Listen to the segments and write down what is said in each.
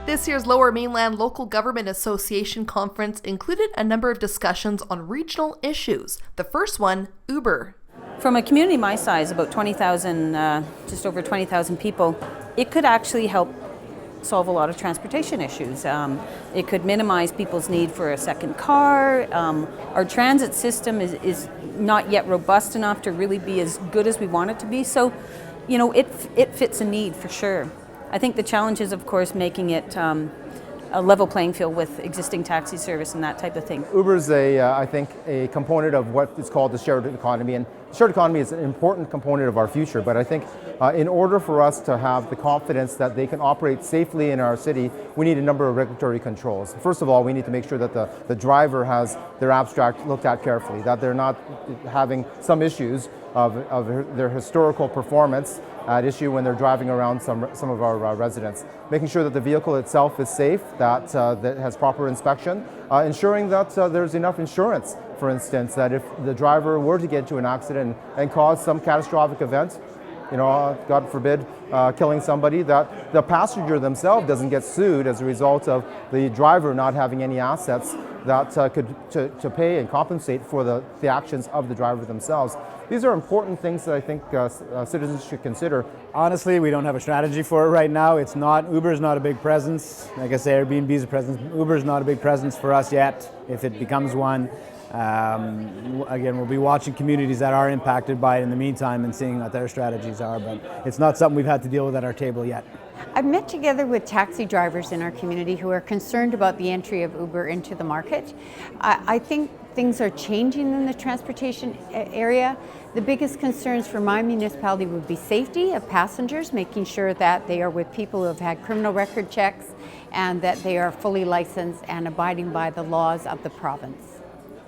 This year's Lower Mainland Local Government Association conference included a number of discussions on regional issues. The first one, Uber. From a community my size, about 20,000, just over 20,000 people, it could actually help solve a lot of transportation issues. It could minimize people's need for a second car. Our transit system is not yet robust enough to really be as good as we want it to be. So, you know, it fits a need for sure. I think the challenge is, of course, making it a level playing field with existing taxi service and that type of thing. Uber is I think, a component of what is called the shared economy, and shared economy is an important component of our future. But I think in order for us to have the confidence that they can operate safely in our city, we need a number of regulatory controls. First of all, we need to make sure that the driver has their abstract looked at carefully, that they're not having some issues of their historical performance at issue when they're driving around some of our residents. Making sure that the vehicle itself is safe, that has proper inspection, ensuring that there's enough insurance, for instance, that if the driver were to get into an accident and cause some catastrophic event, you know, God forbid, killing somebody, that the passenger themselves doesn't get sued as a result of the driver not having any assets that could to pay and compensate for the actions of the driver themselves. These are important things that I think citizens should consider. Honestly, we don't have a strategy for it right now. Uber's not a big presence. Like I say, Airbnb is a presence. Uber's not a big presence for us yet. If it becomes one, again, we'll be watching communities that are impacted by it in the meantime and seeing what their strategies are, but it's not something we've had to deal with at our table yet. I've met together with taxi drivers in our community who are concerned about the entry of Uber into the market. I think things are changing in the transportation area. The biggest concerns for my municipality would be safety of passengers, making sure that they are with people who have had criminal record checks and that they are fully licensed and abiding by the laws of the province.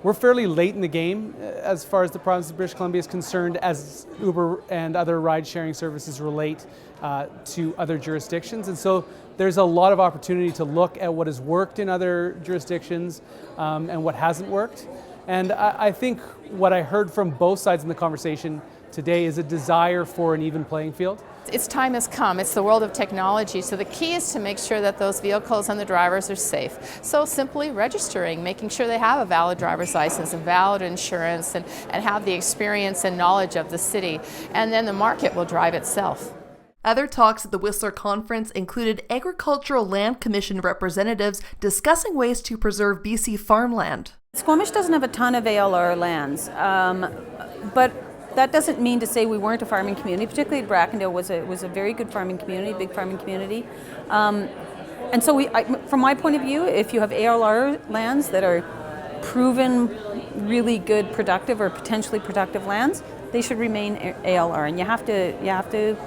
We're fairly late in the game as far as the province of British Columbia is concerned as Uber and other ride-sharing services relate to other jurisdictions. And so there's a lot of opportunity to look at what has worked in other jurisdictions and what hasn't worked. And I think what I heard from both sides in the conversation today is a desire for an even playing field. Its time has come. It's the world of technology. So the key is to make sure that those vehicles and the drivers are safe. So simply registering, making sure they have a valid driver's license and valid insurance and have the experience and knowledge of the city. And then the market will drive itself. Other talks at the Whistler Conference included Agricultural Land Commission representatives discussing ways to preserve BC farmland. Squamish doesn't have a ton of ALR lands, but that doesn't mean to say we weren't a farming community. Particularly Brackendale was a very good farming community, big farming community. And so from my point of view, if you have ALR lands that are proven really good productive or potentially productive lands, they should remain ALR, and you have to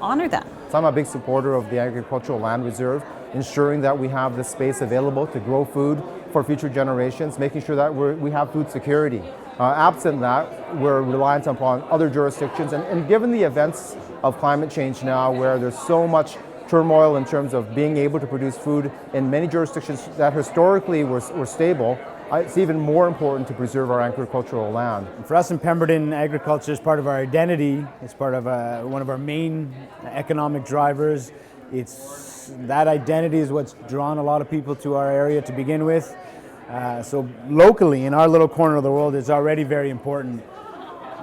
honor that. So I'm a big supporter of the Agricultural Land Reserve, ensuring that we have the space available to grow food for future generations, making sure that we have food security. Absent that, we're reliant upon other jurisdictions, and given the events of climate change now, where there's so much turmoil in terms of being able to produce food in many jurisdictions that historically were stable, it's even more important to preserve our agricultural land. For us in Pemberton, agriculture is part of our identity. It's part of one of our main economic drivers. That identity is what's drawn a lot of people to our area to begin with. So locally, in our little corner of the world, it's already very important.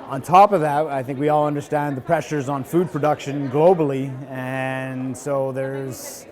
On top of that, I think we all understand the pressures on food production globally, and so there's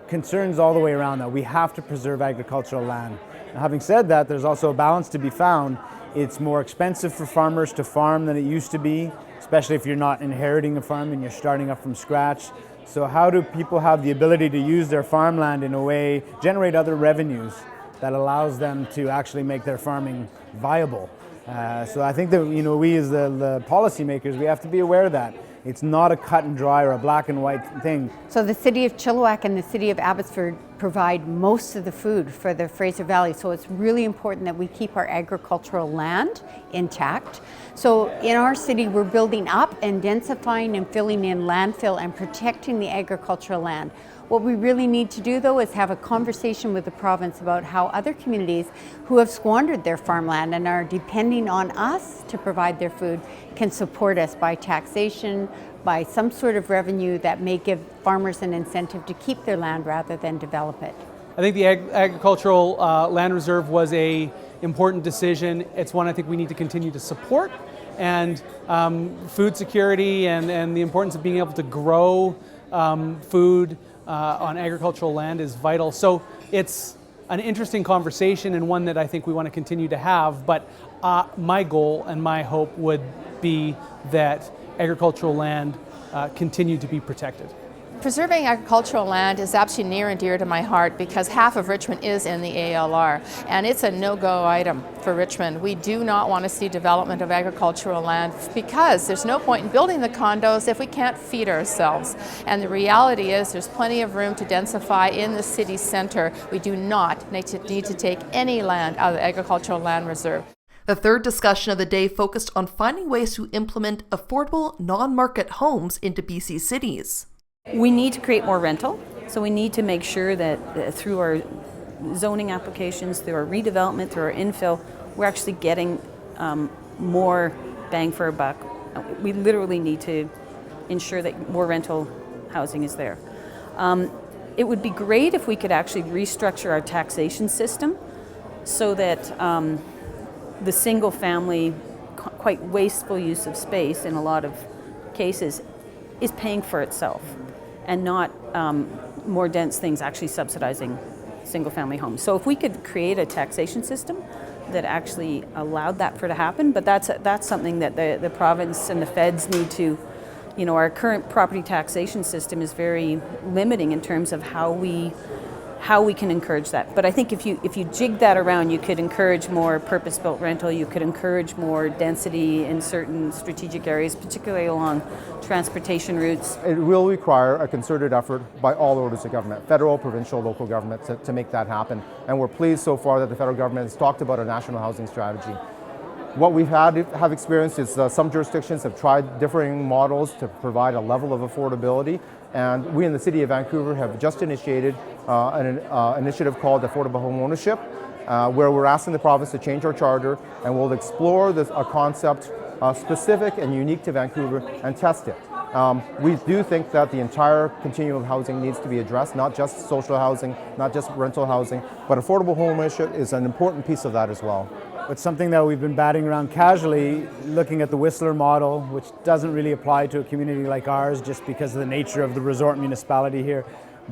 concerns all the way around that. We have to preserve agricultural land. Now, having said that, there's also a balance to be found. It's more expensive for farmers to farm than it used to be, especially if you're not inheriting a farm and you're starting up from scratch. So how do people have the ability to use their farmland in a way, generate other revenues that allows them to actually make their farming viable? So I think that we as the policymakers, we have to be aware of that. It's not a cut and dry or a black and white thing. So the city of Chilliwack and the city of Abbotsford provide most of the food for the Fraser Valley. So it's really important that we keep our agricultural land intact. So in our city, we're building up and densifying and filling in landfill and protecting the agricultural land. What we really need to do, though, is have a conversation with the province about how other communities who have squandered their farmland and are depending on us to provide their food can support us by taxation, by some sort of revenue that may give farmers an incentive to keep their land rather than develop it. I think the agricultural land reserve was a important decision. It's one I think we need to continue to support. And food security and the importance of being able to grow food on agricultural land is vital. So it's an interesting conversation and one that I think we want to continue to have. But my goal and my hope would be that agricultural land continue to be protected. Preserving agricultural land is absolutely near and dear to my heart because half of Richmond is in the ALR, and it's a no-go item for Richmond. We do not want to see development of agricultural land because there's no point in building the condos if we can't feed ourselves. And the reality is there's plenty of room to densify in the city centre. We do not need to take any land out of the agricultural land reserve. The third discussion of the day focused on finding ways to implement affordable, non-market homes into BC cities. We need to create more rental, so we need to make sure that through our zoning applications, through our redevelopment, through our infill, we're actually getting more bang for our buck. We literally need to ensure that more rental housing is there. It would be great if we could actually restructure our taxation system so that the single family, quite wasteful use of space in a lot of cases is paying for itself, and not more dense things actually subsidizing single-family homes. So if we could create a taxation system that actually allowed that to happen, but that's something that the province and the feds need to, our current property taxation system is very limiting in terms of how we can encourage that. But I think if you jig that around, you could encourage more purpose-built rental, you could encourage more density in certain strategic areas, particularly along transportation routes. It will require a concerted effort by all orders of government, federal, provincial, local government, to make that happen. And we're pleased so far that the federal government has talked about a national housing strategy. What we've have experienced is some jurisdictions have tried differing models to provide a level of affordability, and we in the City of Vancouver have just initiated an initiative called Affordable Home Ownership, where we're asking the province to change our charter, and we'll explore a concept specific and unique to Vancouver and test it. We do think that the entire continuum of housing needs to be addressed, not just social housing, not just rental housing, but affordable home ownership is an important piece of that as well. It's something that we've been batting around casually, looking at the Whistler model, which doesn't really apply to a community like ours just because of the nature of the resort municipality here.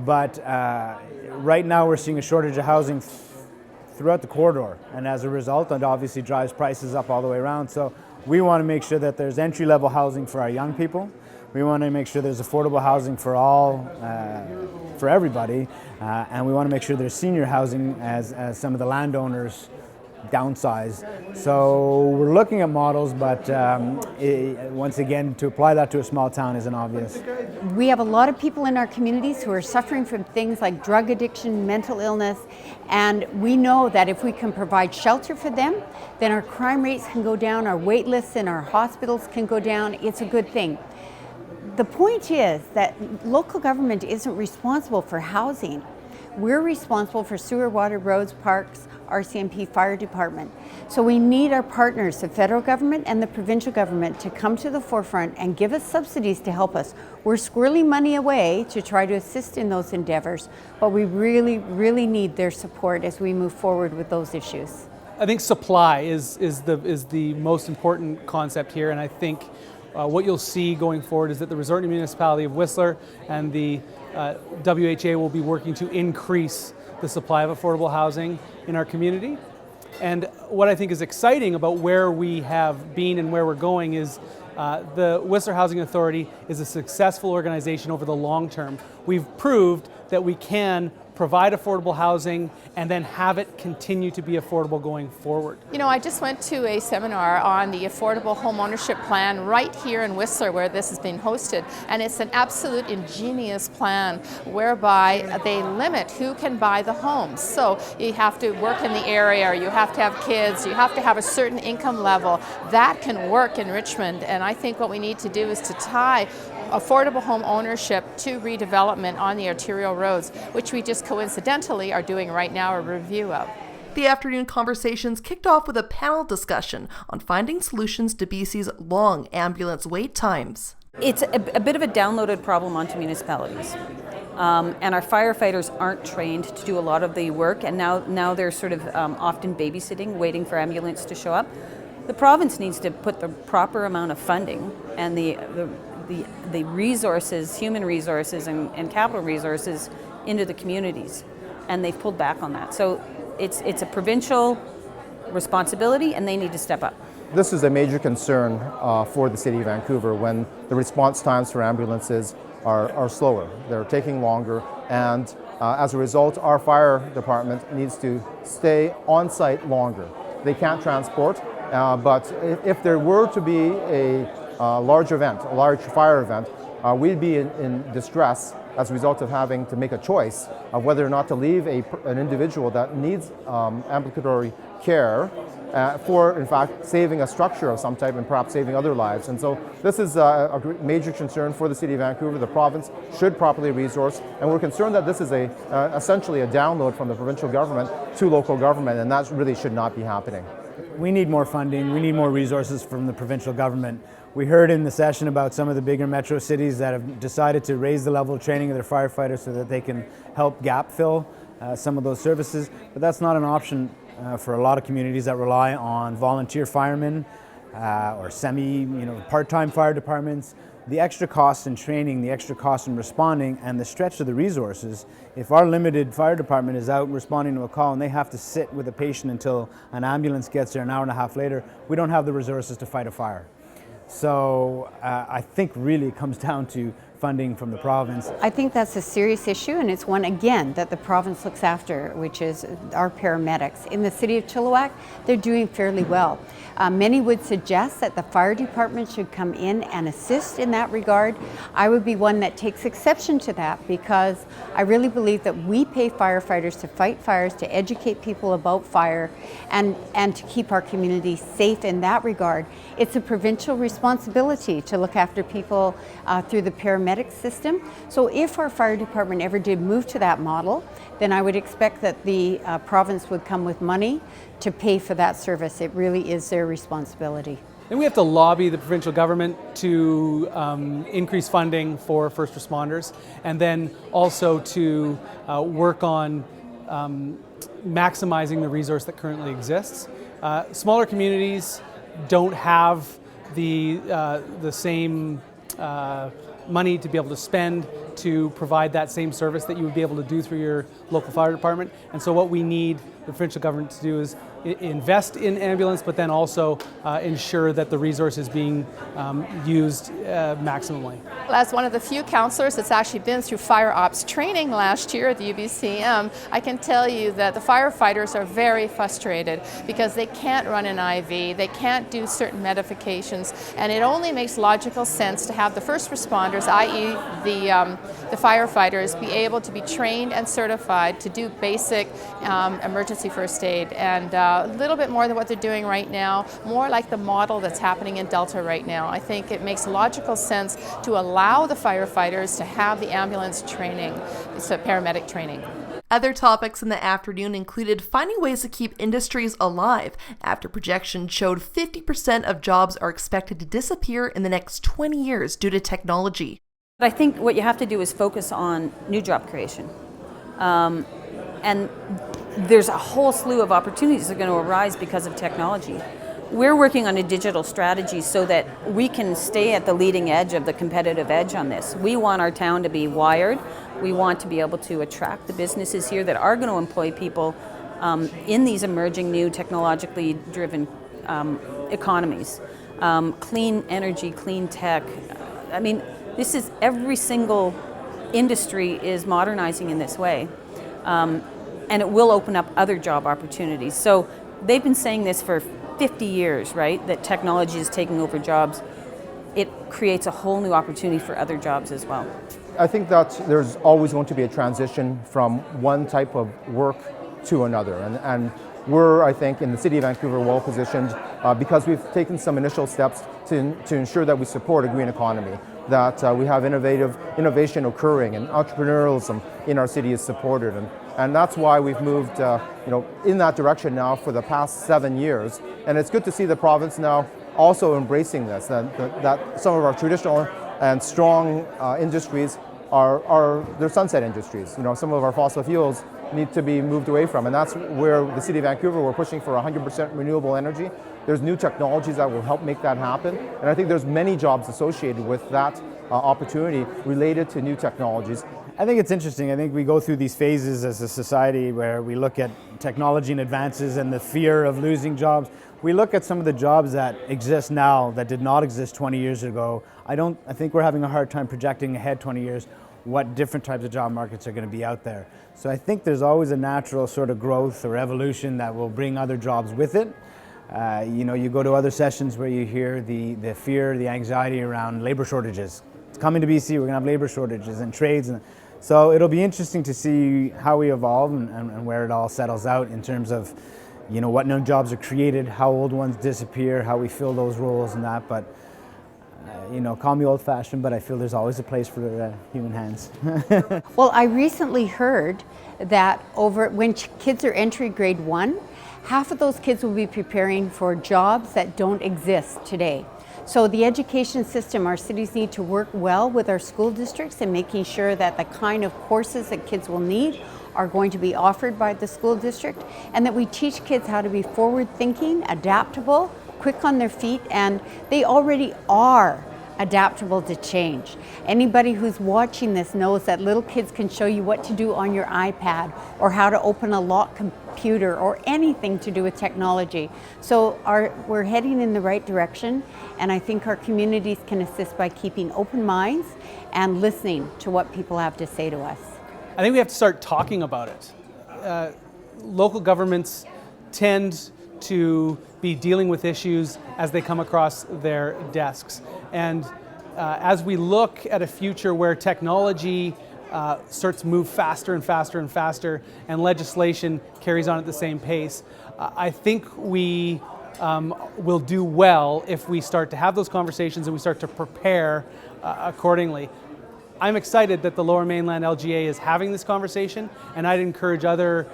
But right now we're seeing a shortage of housing throughout the corridor, and as a result, it obviously drives prices up all the way around. So we want to make sure that there's entry-level housing for our young people. We want to make sure there's affordable housing for all, for everybody, and we want to make sure there's senior housing as some of the landowners downsize. So we're looking at models, but once again, to apply that to a small town isn't obvious. We have a lot of people in our communities who are suffering from things like drug addiction, mental illness, and we know that if we can provide shelter for them, then our crime rates can go down, our wait lists in our hospitals can go down. It's a good thing. The point is that local government isn't responsible for housing. We're responsible for sewer, water, roads, parks, RCMP, fire department. So we need our partners, the federal government and the provincial government, to come to the forefront and give us subsidies to help us. We're squirreling money away to try to assist in those endeavors, but we really, really need their support as we move forward with those issues. I think supply is the most important concept here, and I think what you'll see going forward is that the Resort Municipality of Whistler and the WHA will be working to increase the supply of affordable housing in our community. And what I think is exciting about where we have been and where we're going is the Whistler Housing Authority is a successful organization over the long term. We've proved that we can provide affordable housing and then have it continue to be affordable going forward. I just went to a seminar on the affordable home ownership plan right here in Whistler where this is being hosted, and it's an absolute ingenious plan whereby they limit who can buy the homes. So you have to work in the area, or you have to have kids, you have to have a certain income level. That can work in Richmond, and I think what we need to do is to tie affordable home ownership to redevelopment on the arterial roads, which we just coincidentally are doing right now a review of. The afternoon conversations kicked off with a panel discussion on finding solutions to BC's long ambulance wait times. It's a bit of a downloaded problem onto municipalities. And our firefighters aren't trained to do a lot of the work, and now they're sort of often babysitting, waiting for ambulance to show up. The province needs to put the proper amount of funding and the resources, human resources and capital resources into the communities, and they've pulled back on that. So it's a provincial responsibility, and they need to step up. This is a major concern for the City of Vancouver when the response times for ambulances are slower. They're taking longer, and as a result, our fire department needs to stay on site longer. They can't transport, but if there were to be a large event, a large fire event, we'd be in distress as a result of having to make a choice of whether or not to leave an individual that needs ambulatory care for, in fact, saving a structure of some type and perhaps saving other lives. And so this is a major concern for the City of Vancouver. The province should properly resource, and we're concerned that this is essentially a download from the provincial government to local government, and that really should not be happening. We need more funding, we need more resources from the provincial government. We heard in the session about some of the bigger metro cities that have decided to raise the level of training of their firefighters so that they can help gap fill some of those services, but that's not an option for a lot of communities that rely on volunteer firemen or part-time fire departments. The extra cost in training, the extra cost in responding, and the stretch of the resources. If our limited fire department is out responding to a call and they have to sit with a patient until an ambulance gets there an hour and a half later, we don't have the resources to fight a fire. So I think really it comes down to funding from the province. I think that's a serious issue, and it's one, again, that the province looks after, which is our paramedics. In the city of Chilliwack, they're doing fairly well. Many would suggest that the fire department should come in and assist in that regard. I would be one that takes exception to that, because I really believe that we pay firefighters to fight fires, to educate people about fire, and to keep our community safe in that regard. It's a provincial responsibility to look after people through the paramedic system. So if our fire department ever did move to that model, then I would expect that the province would come with money to pay for that service. It really is their responsibility. And we have to lobby the provincial government to increase funding for first responders, and then also to work on maximizing the resource that currently exists. Smaller communities don't have the same money to be able to spend to provide that same service that you would be able to do through your local fire department. And so what we need the provincial government to do is invest in ambulance, but then also ensure that the resource is being used maximally. As one of the few councillors that's actually been through fire ops training last year at the UBCM, I can tell you that the firefighters are very frustrated because they can't run an IV, they can't do certain medications, and it only makes logical sense to have the first responders, i.e. the firefighters, be able to be trained and certified to do basic emergency first aid, and a little bit more than what they're doing right now, more like the model that's happening in Delta right now. I think it makes logical sense to allow the firefighters to have the ambulance training, so paramedic training. Other topics in the afternoon included finding ways to keep industries alive after projections showed 50% of jobs are expected to disappear in the next 20 years due to technology. I think what you have to do is focus on new job creation. And there's a whole slew of opportunities that are going to arise because of technology. We're working on a digital strategy so that we can stay at the leading edge of the competitive edge on this. We want our town to be wired. We want to be able to attract the businesses here that are going to employ people in these emerging new technologically driven economies. Clean energy, clean tech. I mean, this is every single industry is modernizing in this way. And it will open up other job opportunities. So they've been saying this for 50 years, right? That technology is taking over jobs. It creates a whole new opportunity for other jobs as well. I think that there's always going to be a transition from one type of work to another. And we're, I think, in the City of Vancouver well positioned because we've taken some initial steps to ensure that we support a green economy, that we have innovation occurring and entrepreneurialism in our city is supported. And that's why we've moved in that direction now for the past 7 years. And it's good to see the province now also embracing this, that some of our traditional and strong industries they're sunset industries. You know, some of our fossil fuels need to be moved away from, and that's where the City of Vancouver, we're pushing for 100% renewable energy. There's new technologies that will help make that happen, and I think there's many jobs associated with that opportunity related to new technologies. I think it's interesting. I think we go through these phases as a society where we look at technology and advances and the fear of losing jobs. We look at some of the jobs that exist now that did not exist 20 years ago. I think we're having a hard time projecting ahead 20 years what different types of job markets are going to be out there. So I think there's always a natural sort of growth or evolution that will bring other jobs with it. You know, you go to other sessions where you hear the fear, the anxiety around labor shortages. It's coming to BC, we're going to have labor shortages and trades. So it'll be interesting to see how we evolve and where it all settles out in terms of, you know, what new jobs are created, how old ones disappear, how we fill those roles and that. But you know, call me old-fashioned, but I feel there's always a place for human hands. Well, I recently heard that when kids are entering grade 1, half of those kids will be preparing for jobs that don't exist today. So the education system, our cities need to work well with our school districts in making sure that the kind of courses that kids will need are going to be offered by the school district, and that we teach kids how to be forward-thinking, adaptable, quick on their feet, and they already are adaptable to change. Anybody who's watching this knows that little kids can show you what to do on your iPad or how to open a lock computer or anything to do with technology. So we're heading in the right direction, and I think our communities can assist by keeping open minds and listening to what people have to say to us. I think we have to start talking about it. Local governments tend to be dealing with issues as they come across their desks. And as we look at a future where technology starts to move faster and faster and faster, and legislation carries on at the same pace, I think we will do well if we start to have those conversations and we start to prepare accordingly. I'm excited that the Lower Mainland LGA is having this conversation, and I'd encourage other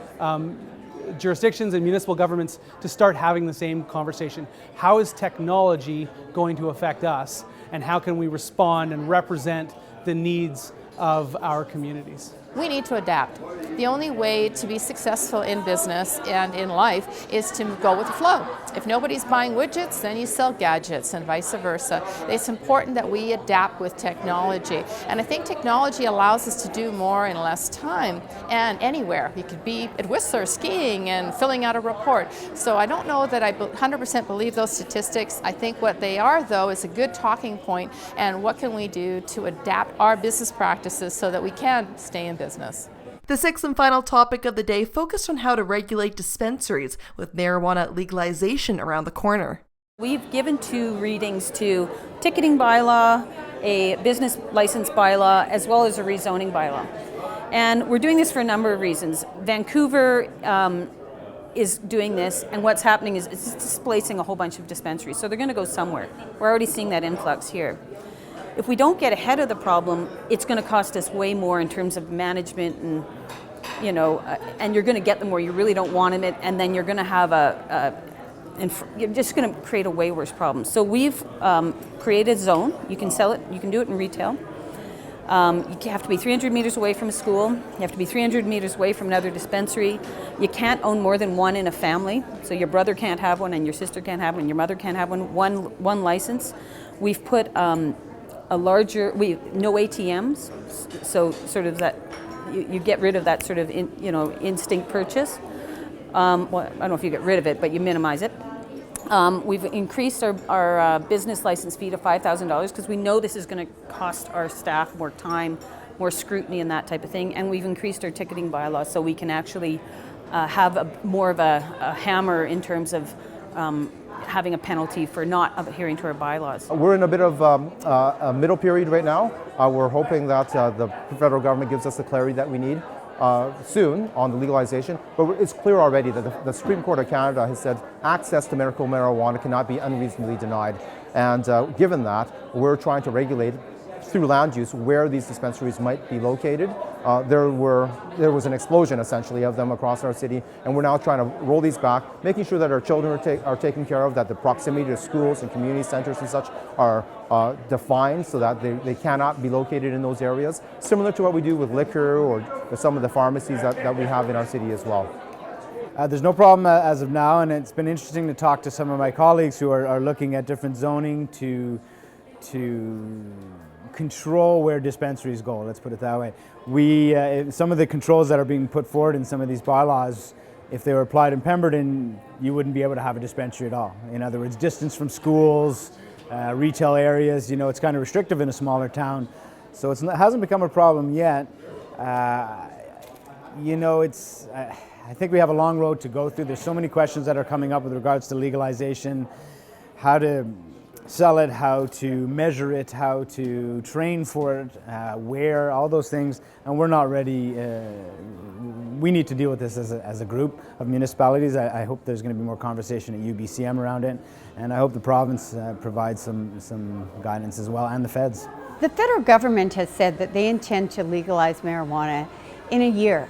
jurisdictions and municipal governments to start having the same conversation. How is technology going to affect us, and how can we respond and represent the needs of our communities? We need to adapt. The only way to be successful in business and in life is to go with the flow. If nobody's buying widgets, then you sell gadgets, and vice versa. It's important that we adapt with technology. And I think technology allows us to do more in less time and anywhere. You could be at Whistler skiing and filling out a report. So I don't know that I 100% believe those statistics. I think what they are, though, is a good talking point, and what can we do to adapt our business practices so that we can stay in business. The sixth and final topic of the day focused on how to regulate dispensaries, with marijuana legalization around the corner. We've given 2 readings to ticketing bylaw, a business license bylaw, as well as a rezoning bylaw. And we're doing this for a number of reasons. Vancouver is doing this, and what's happening is it's displacing a whole bunch of dispensaries. So they're going to go somewhere. We're already seeing that influx here. If we don't get ahead of the problem, it's going to cost us way more in terms of management, and you know, and you're going to get them where you really don't want them, and then you're going to have you're just going to create a way worse problem. So we've created a zone. You can sell it. You can do it in retail. You have to be 300 meters away from a school. You have to be 300 meters away from another dispensary. You can't own more than one in a family. So your brother can't have one, and your sister can't have one, your mother can't have one. One license. We've put no ATMs, so sort of that you get rid of that sort of instinct purchase. Well, I don't know if you get rid of it, but you minimize it. We've increased our business license fee to $5,000 because we know this is going to cost our staff more time, more scrutiny, and that type of thing. And we've increased our ticketing bylaws so we can actually have more of a hammer in terms of having a penalty for not adhering to our bylaws. We're in a bit of a middle period right now. We're hoping that the federal government gives us the clarity that we need soon on the legalization, but it's clear already that the Supreme Court of Canada has said access to medical marijuana cannot be unreasonably denied. And given that, we're trying to regulate through land use where these dispensaries might be located. There was an explosion essentially of them across our city, and we're now trying to roll these back, making sure that our children are taken care of, that the proximity to schools and community centers and such are defined so that they cannot be located in those areas, similar to what we do with liquor or with some of the pharmacies that we have in our city as well. There's no problem as of now, and it's been interesting to talk to some of my colleagues who are looking at different zoning to control where dispensaries go, let's put it that way. Some of the controls that are being put forward in some of these bylaws, if they were applied in Pemberton, you wouldn't be able to have a dispensary at all. In other words, distance from schools, retail areas, it's kind of restrictive in a smaller town. So it hasn't become a problem yet. I think we have a long road to go through. There's so many questions that are coming up with regards to legalization, how to sell it, how to measure it, how to train for it, where, all those things, and we're not ready. We need to deal with this as a group of municipalities. I hope there's going to be more conversation at UBCM around it, and I hope the province provides some guidance as well, and the feds. The federal government has said that they intend to legalize marijuana in a year.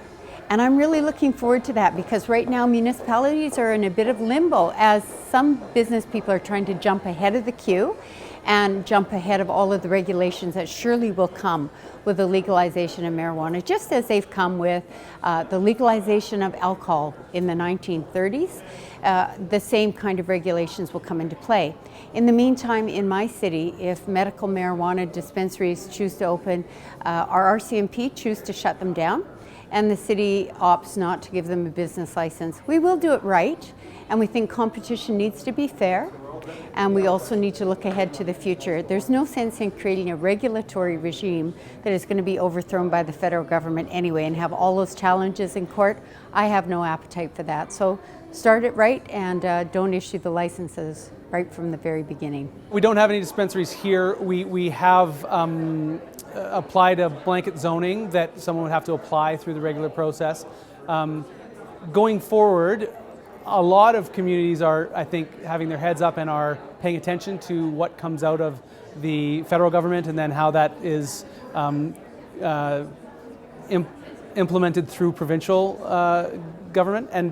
And I'm really looking forward to that, because right now municipalities are in a bit of limbo as some business people are trying to jump ahead of the queue and jump ahead of all of the regulations that surely will come with the legalization of marijuana, just as they've come with the legalization of alcohol in the 1930s. The same kind of regulations will come into play. In the meantime, in my city, if medical marijuana dispensaries choose to open, our RCMP choose to shut them down, and the city opts not to give them a business license, we will do it right, and we think competition needs to be fair, and we also need to look ahead to the future. There's no sense in creating a regulatory regime that is going to be overthrown by the federal government anyway and have all those challenges in court. I have no appetite for that. So start it right, and don't issue the licenses right from the very beginning. We don't have any dispensaries here. We have applied a blanket zoning that someone would have to apply through the regular process. Going forward, a lot of communities are, I think, having their heads up and are paying attention to what comes out of the federal government and then how that is implemented through provincial government. And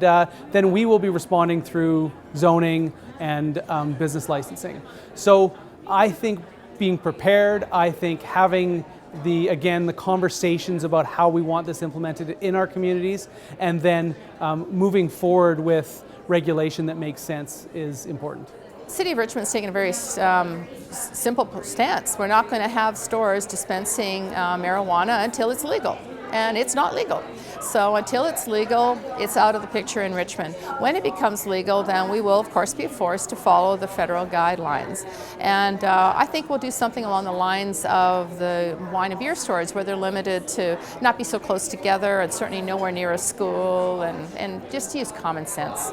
then we will be responding through zoning and business licensing. So I think being prepared, I think having the conversations about how we want this implemented in our communities, and then moving forward with regulation that makes sense is important. City of Richmond's taken a very simple stance. We're not going to have stores dispensing marijuana until it's legal, and it's not legal. So until it's legal, it's out of the picture in Richmond. When it becomes legal, then we will, of course, be forced to follow the federal guidelines. And I think we'll do something along the lines of the wine and beer stores, where they're limited to not be so close together and certainly nowhere near a school, and just use common sense.